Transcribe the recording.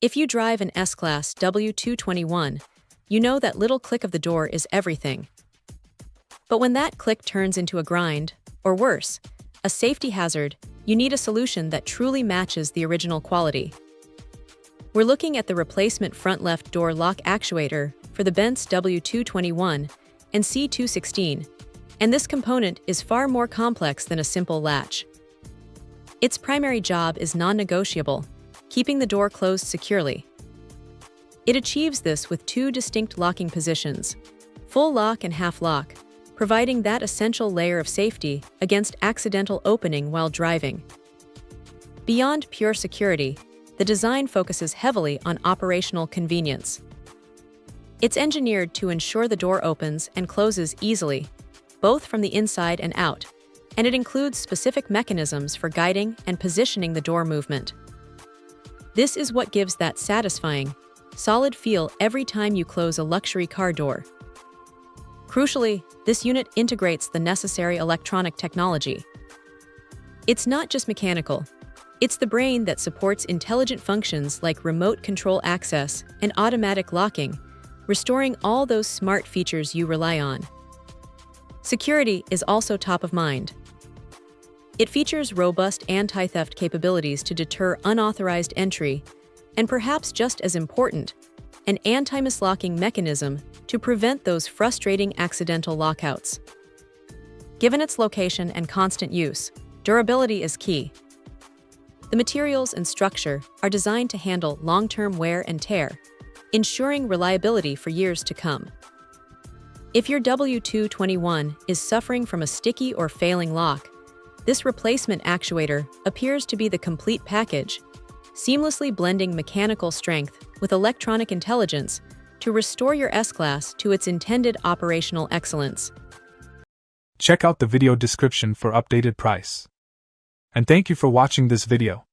If you drive an S-Class W221, you know that little click of the door is everything. But when that click turns into a grind, or worse, a safety hazard, you need a solution that truly matches the original quality. We're looking at the replacement front left door lock actuator for the Benz W221 and C216, and this component is far more complex than a simple latch. Its primary job is non-negotiable, keeping the door closed securely. It achieves this with two distinct locking positions, full lock and half lock, providing that essential layer of safety against accidental opening while driving. Beyond pure security, the design focuses heavily on operational convenience. It's engineered to ensure the door opens and closes easily, both from the inside and out, and it includes specific mechanisms for guiding and positioning the door movement. This is what gives that satisfying, solid feel every time you close a luxury car door. Crucially, this unit integrates the necessary electronic technology. It's not just mechanical. It's the brain that supports intelligent functions like remote control access and automatic locking, restoring all those smart features you rely on. Security is also top of mind. It features robust anti-theft capabilities to deter unauthorized entry, and perhaps just as important, an anti-mislocking mechanism to prevent those frustrating accidental lockouts. Given its location and constant use, durability is key. The materials and structure are designed to handle long-term wear and tear, ensuring reliability for years to come. If your W221 is suffering from a sticky or failing lock, this replacement actuator appears to be the complete package, seamlessly blending mechanical strength with electronic intelligence to restore your S-Class to its intended operational excellence. Check out the video description for updated price. And thank you for watching this video.